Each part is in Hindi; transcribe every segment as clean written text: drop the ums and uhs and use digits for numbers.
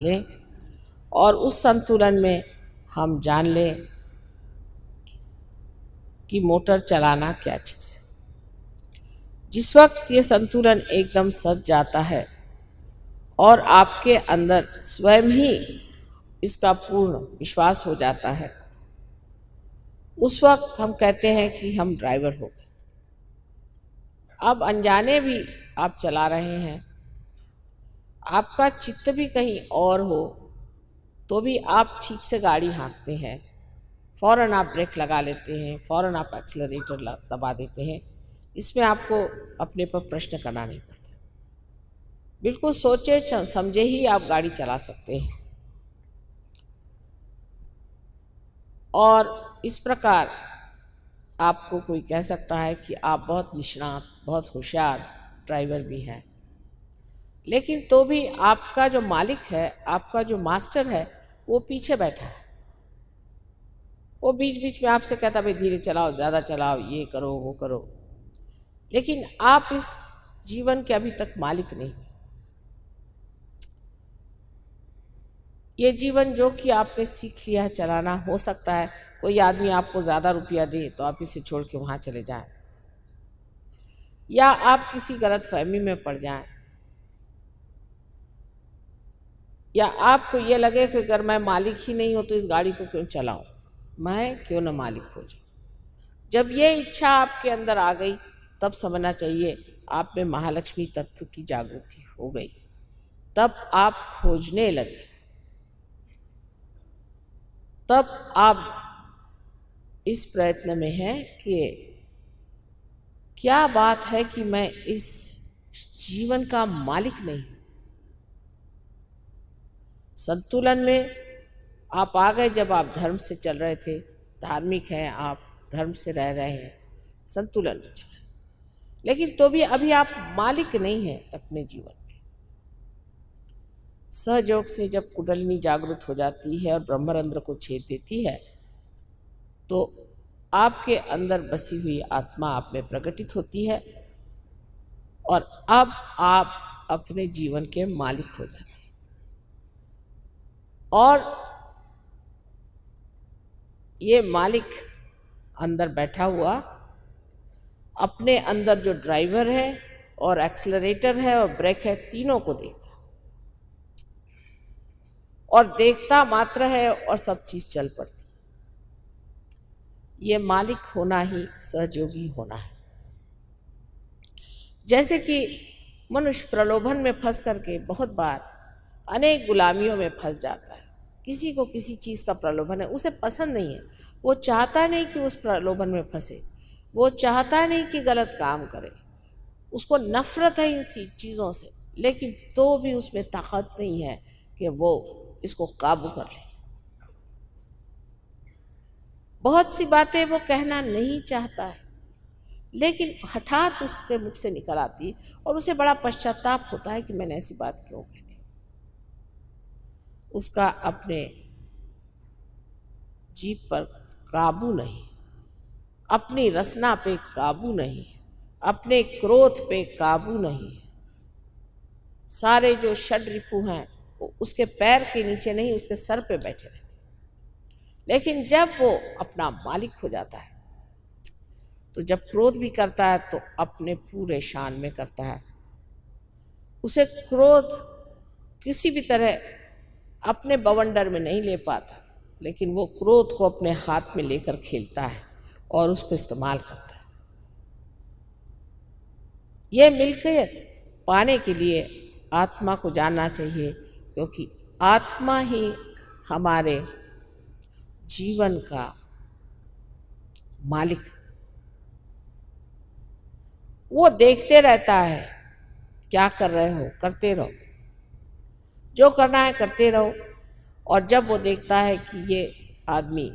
लें और उस संतुलन में हम जान लें कि मोटर चलाना क्या चीज़ है। जिस वक्त ये संतुलन एकदम सज जाता है और आपके अंदर स्वयं ही इसका पूर्ण विश्वास हो जाता है, उस वक्त हम कहते हैं कि हम ड्राइवर हो गए। अब अनजाने भी आप चला रहे हैं, आपका चित्त भी कहीं और हो तो भी आप ठीक से गाड़ी हाँकते हैं, फ़ौरन आप ब्रेक लगा लेते हैं, फ़ौरन आप एक्सेलरेटर दबा देते हैं। इसमें आपको अपने पर प्रश्न करना नहीं पड़ता, बिल्कुल सोचे समझे ही आप गाड़ी चला सकते हैं। और इस प्रकार आपको कोई कह सकता है कि आप बहुत निष्णात, बहुत होशियार ड्राइवर भी हैं, लेकिन तो भी आपका जो मालिक है, आपका जो मास्टर है, वो पीछे बैठा है। वो बीच बीच में आपसे कहता भाई धीरे चलाओ, ज़्यादा चलाओ, ये करो वो करो, लेकिन आप इस जीवन के अभी तक मालिक नहीं। ये जीवन जो कि आपने सीख लिया है चलाना, हो सकता है कोई आदमी आपको ज़्यादा रुपया दे तो आप इसे छोड़ के वहाँ चले जाएं, या आप किसी गलत फहमी में पड़ जाएं, या आपको ये लगे कि अगर मैं मालिक ही नहीं हूँ तो इस गाड़ी को क्यों चलाऊं, मैं क्यों न मालिक हो जाऊं। जब ये इच्छा आपके अंदर आ गई, तब समझना चाहिए आप में महालक्ष्मी तत्व की जागृति हो गई। तब आप खोजने लगे, तब आप इस प्रयत्न में हैं कि क्या बात है कि मैं इस जीवन का मालिक नहीं। संतुलन में आप आ गए जब आप धर्म से चल रहे थे, धार्मिक हैं आप, धर्म से रह रहे हैं, संतुलन में चल रहे हैं, लेकिन तो भी अभी आप मालिक नहीं हैं अपने जीवन के। सहयोग से जब कुंडलिनी जागृत हो जाती है और ब्रह्मरंध्र को छेद देती है, तो आपके अंदर बसी हुई आत्मा आप में प्रकटित होती है और अब आप अपने जीवन के मालिक हो जाते हैं। और ये मालिक अंदर बैठा हुआ अपने अंदर जो ड्राइवर है और एक्सेलरेटर है और ब्रेक है, तीनों को देखता और देखता मात्र है और सब चीज चल पड़ती। ये मालिक होना ही सहयोगी होना है। जैसे कि मनुष्य प्रलोभन में फंस करके बहुत बार अनेक गुलामियों में फंस जाता है। किसी को किसी चीज़ का प्रलोभन है, उसे पसंद नहीं है, वो चाहता नहीं कि उस प्रलोभन में फंसे, वो चाहता नहीं कि गलत काम करे, उसको नफरत है इन चीज़ों से, लेकिन तो भी उसमें ताकत नहीं है कि वो इसको काबू कर ले। बहुत सी बातें वो कहना नहीं चाहता है, लेकिन हठात उसके मुख से निकल आती और उसे बड़ा पश्चाताप होता है कि मैंने ऐसी बात क्यों कही। उसका अपने जीभ पर काबू नहीं, अपनी रसना पे काबू नहीं, अपने क्रोध पे काबू नहीं। सारे जो षड रिपु हैं वो उसके पैर के नीचे नहीं, उसके सर पे बैठे रहते। लेकिन जब वो अपना मालिक हो जाता है, तो जब क्रोध भी करता है तो अपने पूरे शान में करता है। उसे क्रोध किसी भी तरह अपने बवंडर में नहीं ले पाता, लेकिन वो क्रोध को अपने हाथ में लेकर खेलता है और उसको इस्तेमाल करता है। ये मिल्कियत पाने के लिए आत्मा को जानना चाहिए, क्योंकि आत्मा ही हमारे जीवन का मालिक। वो देखते रहता है, क्या कर रहे हो करते रहो, जो करना है करते रहो। और जब वो देखता है कि ये आदमी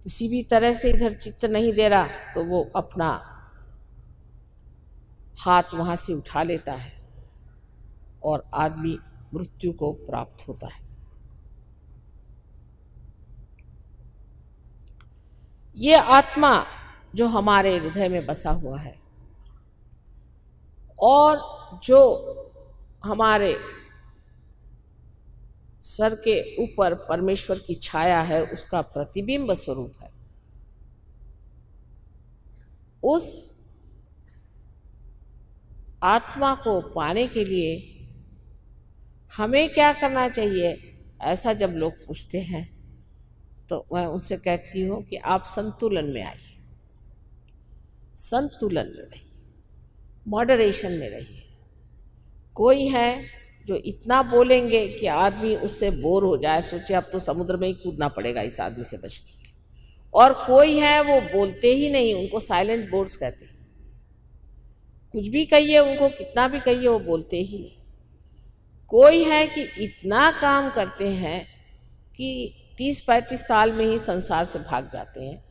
किसी भी तरह से इधर चित्त नहीं दे रहा, तो वो अपना हाथ वहां से उठा लेता है और आदमी मृत्यु को प्राप्त होता है। ये आत्मा जो हमारे हृदय में बसा हुआ है और जो हमारे सर के ऊपर परमेश्वर की छाया है, उसका प्रतिबिंब स्वरूप है। उस आत्मा को पाने के लिए हमें क्या करना चाहिए, ऐसा जब लोग पूछते हैं तो मैं उनसे कहती हूँ कि आप संतुलन में आइए, संतुलन में रहिए, मॉडरेशन में रहिए। कोई है जो इतना बोलेंगे कि आदमी उससे बोर हो जाए, सोचे अब तो समुद्र में ही कूदना पड़ेगा इस आदमी से बचने के लिए। और कोई है वो बोलते ही नहीं, उनको साइलेंट बोर्ड्स कहते हैं। कुछ भी कहिए उनको, कितना भी कहिए, वो बोलते ही नहीं। कोई है कि इतना काम करते हैं कि 30-35 साल में ही संसार से भाग जाते हैं।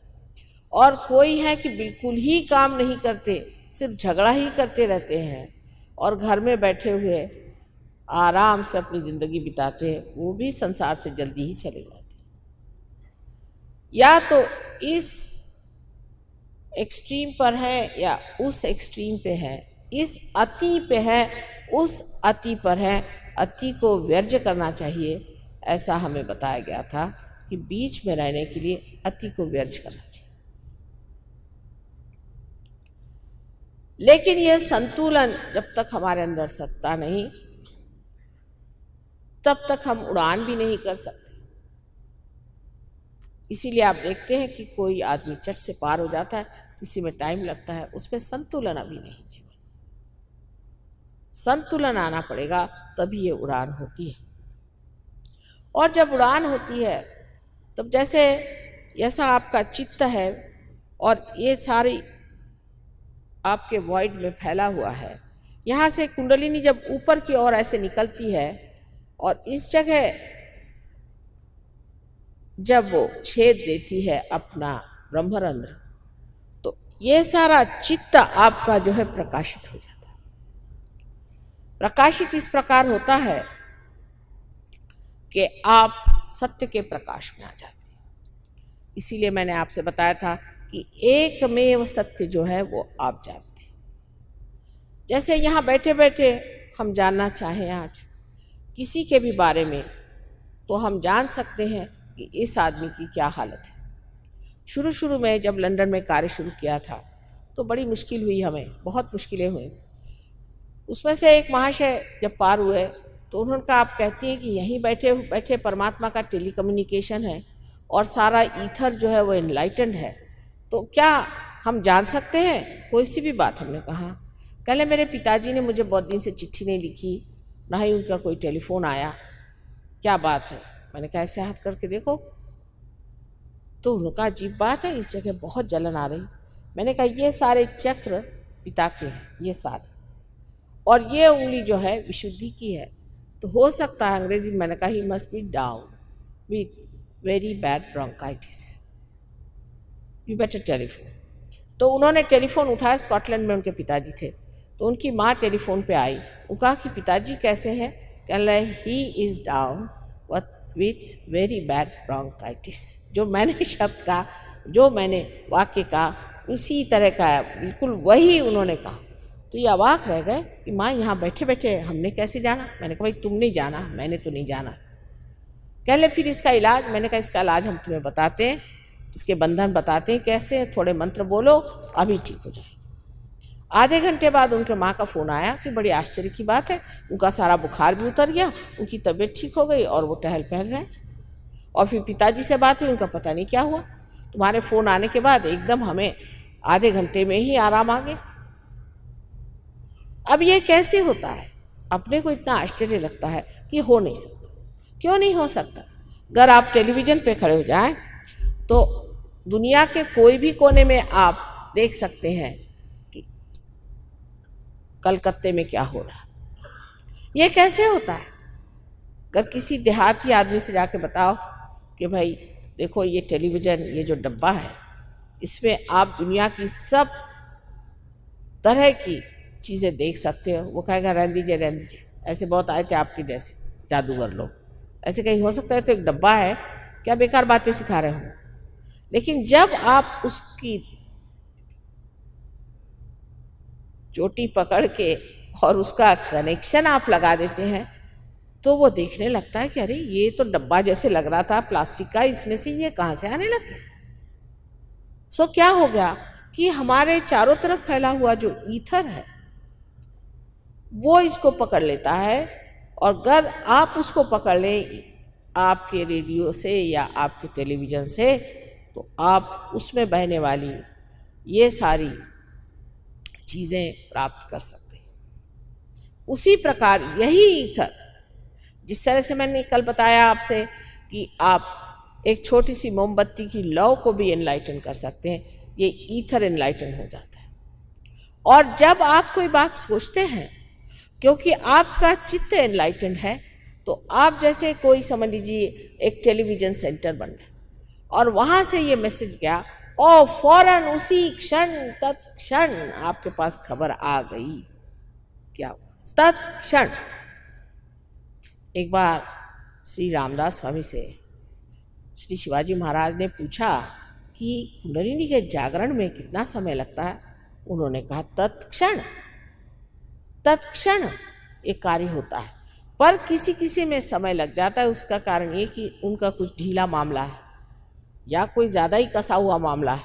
और कोई है कि बिल्कुल ही काम नहीं करते, सिर्फ झगड़ा ही करते रहते हैं और घर में बैठे हुए आराम से अपनी ज़िंदगी बिताते हैं, वो भी संसार से जल्दी ही चले जाते हैं। या तो इस एक्सट्रीम पर है या उस एक्सट्रीम पे है, इस अति पे है, उस अति पर है। अति को वर्ज्य करना चाहिए, ऐसा हमें बताया गया था कि बीच में रहने के लिए अति को वर्ज्य करना चाहिए। लेकिन यह संतुलन जब तक हमारे अंदर सकता नहीं, तब तक हम उड़ान भी नहीं कर सकते। इसीलिए आप देखते हैं कि कोई आदमी चट से पार हो जाता है, किसी में टाइम लगता है, उसमें संतुलन अभी नहीं। जीवन संतुलन आना पड़ेगा, तभी ये उड़ान होती है। और जब उड़ान होती है तब जैसा आपका चित्त है और ये सारी आपके वॉइड में फैला हुआ है, यहाँ से कुंडलिनी जब ऊपर की ओर ऐसे निकलती है और इस जगह जब वो छेद देती है अपना ब्रह्मरंध्र, तो ये सारा चित्त आपका जो है प्रकाशित हो जाता है। प्रकाशित इस प्रकार होता है कि आप सत्य के प्रकाश में आ जाते हैं। इसीलिए मैंने आपसे बताया था कि एकमेव सत्य जो है वो आप जानते हैं। जैसे यहाँ बैठे बैठे हम जानना चाहें आज किसी के भी बारे में, तो हम जान सकते हैं कि इस आदमी की क्या हालत है। शुरू में जब लंदन में कार्य शुरू किया था तो बड़ी मुश्किल हुई, हमें बहुत मुश्किलें हुई। उसमें से एक महाशय जब पार हुए तो उन्होंने कहा, आप कहती हैं कि यहीं बैठे बैठे परमात्मा का टेलीकम्युनिकेशन है और सारा ईथर जो है वो एनलाइटेंड है, तो क्या हम जान सकते हैं कोई सी भी बात? हमने कहा, कहले मेरे पिताजी ने मुझे बहुत दिन से चिट्ठी नहीं लिखी, ना ही उनका कोई टेलीफोन आया, क्या बात है? मैंने कहा ऐसे हाथ करके देखो। तो उनका अजीब बात है, इस जगह बहुत जलन आ रही। मैंने कहा ये सारे चक्र पिता के हैं, ये सारे, और ये उंगली जो है विशुद्धि की है, तो हो सकता है अंग्रेजी में, मैंने कहा he must be down with very bad bronchitis, you better telephone. तो उन्होंने टेलीफोन उठाया, स्कॉटलैंड में उनके पिताजी थे, तो उनकी माँ टेलीफोन पे आई, वो कहा कि पिताजी कैसे हैं? कहने लगे he is down with very bad bronchitis. जो मैंने शब्द कहा, जो मैंने वाक्य कहा, उसी तरह का है, बिल्कुल वही उन्होंने कहा। तो ये अवाक रह गए कि माँ यहाँ बैठे बैठे हमने कैसे जाना? मैंने कहा भाई तुमने जाना, मैंने तो नहीं जाना। कह ले फिर इसका इलाज? मैंने कहा इसका इलाज हम तुम्हें बताते हैं, इसके बंधन बताते हैं कैसे, थोड़े मंत्र बोलो अभी ठीक हो जाए। आधे घंटे बाद उनके माँ का फ़ोन आया कि बड़ी आश्चर्य की बात है, उनका सारा बुखार भी उतर गया, उनकी तबीयत ठीक हो गई और वो टहल पहल रहे हैं। और फिर पिताजी से बात हुई, उनका पता नहीं क्या हुआ, तुम्हारे फ़ोन आने के बाद एकदम हमें आधे घंटे में ही आराम आ गया। अब ये कैसे होता है? अपने को इतना आश्चर्य लगता है कि हो नहीं सकता। क्यों नहीं हो सकता? अगर आप टेलीविज़न पे खड़े हो जाएं तो दुनिया के कोई भी कोने में आप देख सकते हैं कि कलकत्ते में क्या हो रहा है। ये कैसे होता है? अगर किसी देहाती आदमी से जाके बताओ कि भाई देखो ये टेलीविज़न, ये जो डब्बा है, इसमें आप दुनिया की सब तरह की चीज़ें देख सकते हो, वो कहेगा रहने दीजिए, ऐसे बहुत आए थे आपके जैसे जादूगर लोग, ऐसे कहीं हो सकता है? तो एक डब्बा है, क्या बेकार बातें सिखा रहे हो? लेकिन जब आप उसकी चोटी पकड़ के और उसका कनेक्शन आप लगा देते हैं तो वो देखने लगता है कि अरे ये तो डब्बा जैसे लग रहा था प्लास्टिक का, इसमें से ये कहाँ से आने लग गया। सो क्या हो गया कि हमारे चारों तरफ फैला हुआ जो ईथर है वो इसको पकड़ लेता है, और अगर आप उसको पकड़ लें आपके रेडियो से या आपके टेलीविज़न से, तो आप उसमें बहने वाली ये सारी चीज़ें प्राप्त कर सकते हैं। उसी प्रकार यही ईथर, जिस तरह से मैंने कल बताया आपसे कि आप एक छोटी सी मोमबत्ती की लौ को भी एनलाइटन कर सकते हैं, ये ईथर एनलाइटन हो जाता है। और जब आप कोई बात सोचते हैं, क्योंकि आपका चित्त एनलाइटन है, तो आप जैसे कोई समझ लीजिए एक टेलीविज़न सेंटर बन गया और वहाँ से ये मैसेज गया और फौरन उसी क्षण तत्क्षण आपके पास खबर आ गई। क्या तत्क्षण? एक बार श्री रामदास स्वामी से श्री शिवाजी महाराज ने पूछा कि कुंडलिनी के जागरण में कितना समय लगता है? उन्होंने कहा तत्क्षण। तत्क्षण एक कार्य होता है, पर किसी किसी में समय लग जाता है। उसका कारण ये कि उनका कुछ ढीला मामला है या कोई ज़्यादा ही कसा हुआ मामला है।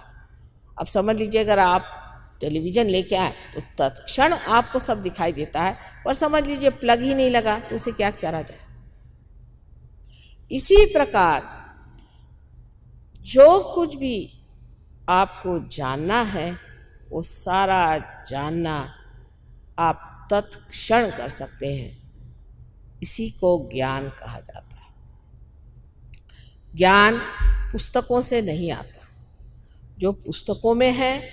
अब समझ लीजिए अगर आप टेलीविज़न लेके आए तो तत्क्षण आपको सब दिखाई देता है, और समझ लीजिए प्लग ही नहीं लगा तो उसे क्या करा जाए। इसी प्रकार जो कुछ भी आपको जानना है वो सारा जानना आप तत्क्षण कर सकते हैं। इसी को ज्ञान कहा जाता है। ज्ञान पुस्तकों से नहीं आता। जो पुस्तकों में है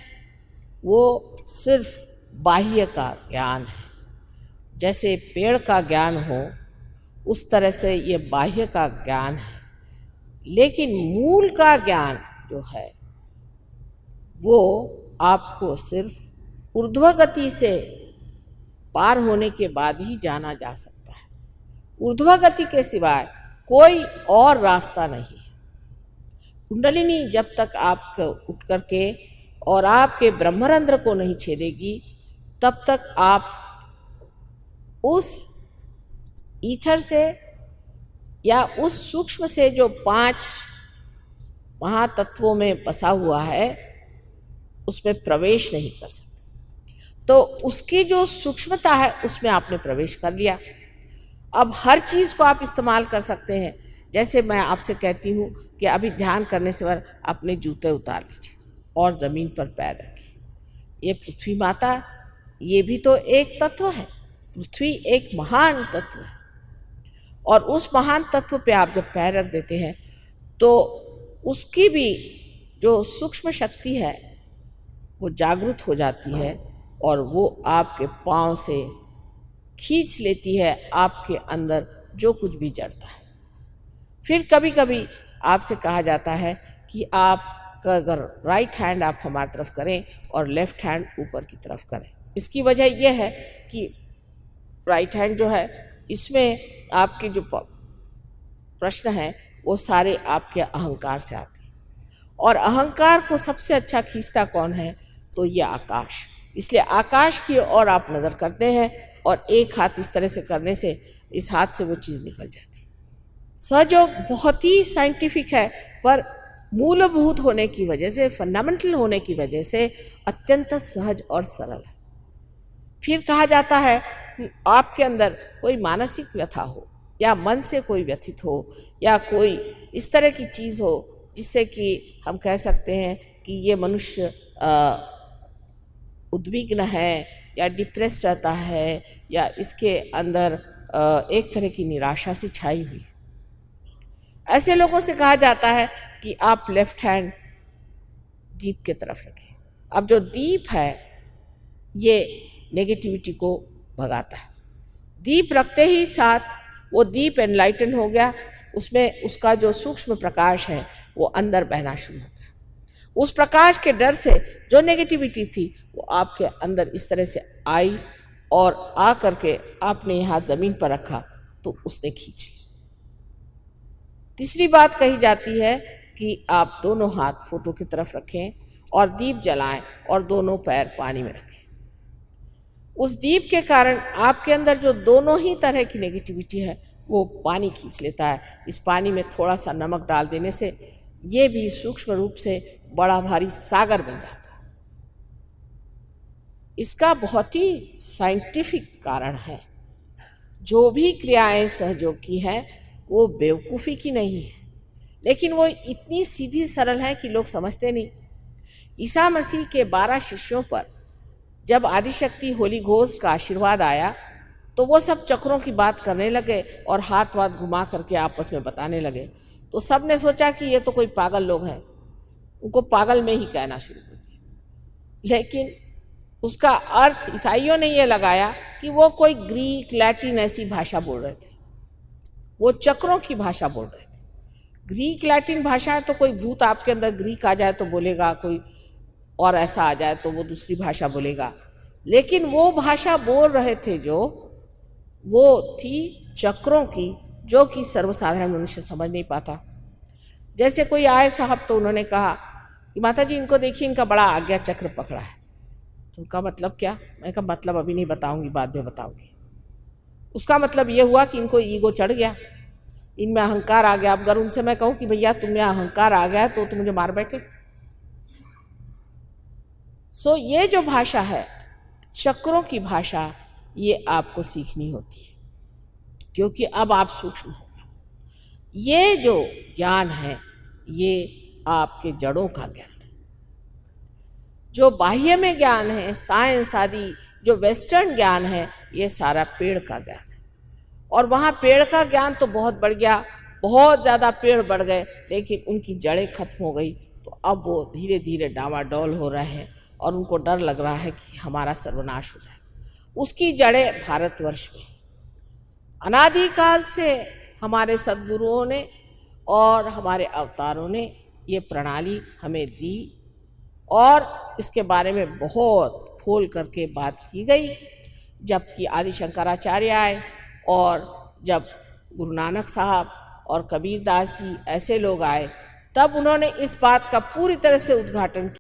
वो सिर्फ बाह्य का ज्ञान है। जैसे पेड़ का ज्ञान हो उस तरह से ये बाह्य का ज्ञान है, लेकिन मूल का ज्ञान जो है वो आपको सिर्फ ऊर्ध्व गति से पार होने के बाद ही जाना जा सकता है। ऊर्ध्व गति के सिवाय कोई और रास्ता नहीं है। कुंडलिनी जब तक आप उठ करके और आपके ब्रह्मरंध्र को नहीं छेदेगी, तब तक आप उस ईथर से या उस सूक्ष्म से जो 5 महातत्वों में बसा हुआ है उसमें प्रवेश नहीं कर सकते। तो उसकी जो सूक्ष्मता है उसमें आपने प्रवेश कर लिया। अब हर चीज़ को आप इस्तेमाल कर सकते हैं। जैसे मैं आपसे कहती हूँ कि अभी ध्यान करने से बाद अपने जूते उतार लीजिए और ज़मीन पर पैर रखिए। ये पृथ्वी माता, ये भी तो एक तत्व है। पृथ्वी एक महान तत्व है, और उस महान तत्व पे आप जब पैर रख देते हैं तो उसकी भी जो सूक्ष्म शक्ति है वो जागृत हो जाती है, और वो आपके पाँव से खींच लेती है आपके अंदर जो कुछ भी जड़ता है। फिर कभी कभी आपसे कहा जाता है कि आप अगर राइट हैंड आप हमारी तरफ करें और लेफ्ट हैंड ऊपर की तरफ करें। इसकी वजह यह है कि राइट हैंड जो है इसमें आपके जो प्रश्न हैं वो सारे आपके अहंकार से आते हैं, और अहंकार को सबसे अच्छा खींचता कौन है? तो ये आकाश। इसलिए आकाश की ओर आप नज़र करते हैं और एक हाथ इस तरह से करने से इस हाथ से वो चीज़ निकल जाती है। सहयोग बहुत ही साइंटिफिक है, पर मूलभूत होने की वजह से, फंडामेंटल होने की वजह से अत्यंत सहज और सरल है। फिर कहा जाता है कि आपके अंदर कोई मानसिक व्यथा हो या मन से कोई व्यथित हो या कोई इस तरह की चीज़ हो जिससे कि हम कह सकते हैं कि ये मनुष्य उद्विग्न है या डिप्रेस्ड रहता है या इसके अंदर एक तरह की निराशा सी छाई हुई। ऐसे लोगों से कहा जाता है कि आप लेफ्ट हैंड दीप की तरफ रखें। अब जो दीप है ये नेगेटिविटी को भगाता है। दीप रखते ही साथ वो दीप एनलाइटन हो गया, उसमें उसका जो सूक्ष्म प्रकाश है वो अंदर बहना शुरू हो गया। उस प्रकाश के डर से जो नेगेटिविटी थी वो आपके अंदर इस तरह से आई, और आ करके आपने यहाँ ज़मीन पर रखा तो उसने खींच ली। तीसरी बात कही जाती है कि आप दोनों हाथ फोटो की तरफ रखें और दीप जलाएं और दोनों पैर पानी में रखें। उस दीप के कारण आपके अंदर जो दोनों ही तरह की नेगेटिविटी है वो पानी खींच लेता है। इस पानी में थोड़ा सा नमक डाल देने से ये भी सूक्ष्म रूप से बड़ा भारी सागर बन जाता है। इसका बहुत ही साइंटिफिक कारण है। जो भी क्रियाएं सहयोग की हैं वो बेवकूफ़ी की नहीं है, लेकिन वो इतनी सीधी सरल है कि लोग समझते नहीं। ईसा मसीह के 12 शिष्यों पर जब आदिशक्ति होली घोस्ट का आशीर्वाद आया तो वो सब चक्रों की बात करने लगे और हाथ वाथ घुमा करके आपस में बताने लगे। तो सब ने सोचा कि ये तो कोई पागल लोग हैं, उनको पागल में ही कहना शुरू कर दिया। लेकिन उसका अर्थ ईसाइयों ने ये लगाया कि वो कोई ग्रीक लैटिन ऐसी भाषा बोल रहे थे, वो चक्रों की भाषा बोल रहे थे। ग्रीक लैटिन भाषा है तो कोई भूत आपके अंदर ग्रीक आ जाए तो बोलेगा, कोई और ऐसा आ जाए तो वो दूसरी भाषा बोलेगा। लेकिन वो भाषा बोल रहे थे जो वो थी चक्रों की, जो कि सर्वसाधारण मनुष्य समझ नहीं पाता। जैसे कोई आए साहब तो उन्होंने कहा कि माता जी इनको देखिए, इनका बड़ा आज्ञा चक्र पकड़ा है। तो उनका मतलब क्या? मैं कहा मतलब अभी नहीं बताऊंगी, बाद में बताऊंगी। उसका मतलब ये हुआ कि इनको ईगो चढ़ गया, इनमें अहंकार आ गया। अब अगर उनसे मैं कहूँ कि भैया तुम्हें अहंकार आ गया तो तुम मुझे मार बैठे। सो ये जो भाषा है, चक्रों की भाषा, ये आपको सीखनी होती है, क्योंकि अब आप सूक्ष्म हो। ये जो ज्ञान है ये आपके जड़ों का ज्ञान है। जो बाह्य में ज्ञान है, साइंस आदि जो वेस्टर्न ज्ञान है, ये सारा पेड़ का ज्ञान है। और वहाँ पेड़ का ज्ञान तो बहुत बढ़ गया, बहुत ज़्यादा पेड़ बढ़ गए, लेकिन उनकी जड़ें खत्म हो गई। तो अब वो धीरे धीरे डावाडोल हो रहे हैं और उनको डर लग रहा है कि हमारा सर्वनाश हो जाए। उसकी जड़ें भारतवर्ष में अनादिकाल से हमारे सद्गुरुओं ने और हमारे अवतारों ने ये प्रणाली हमें दी और इसके बारे में बहुत खोल करके बात की गई। जबकि आदि शंकराचार्य आए और जब गुरु नानक साहब और कबीरदास जी ऐसे लोग आए, तब उन्होंने इस बात का पूरी तरह से उद्घाटन किया।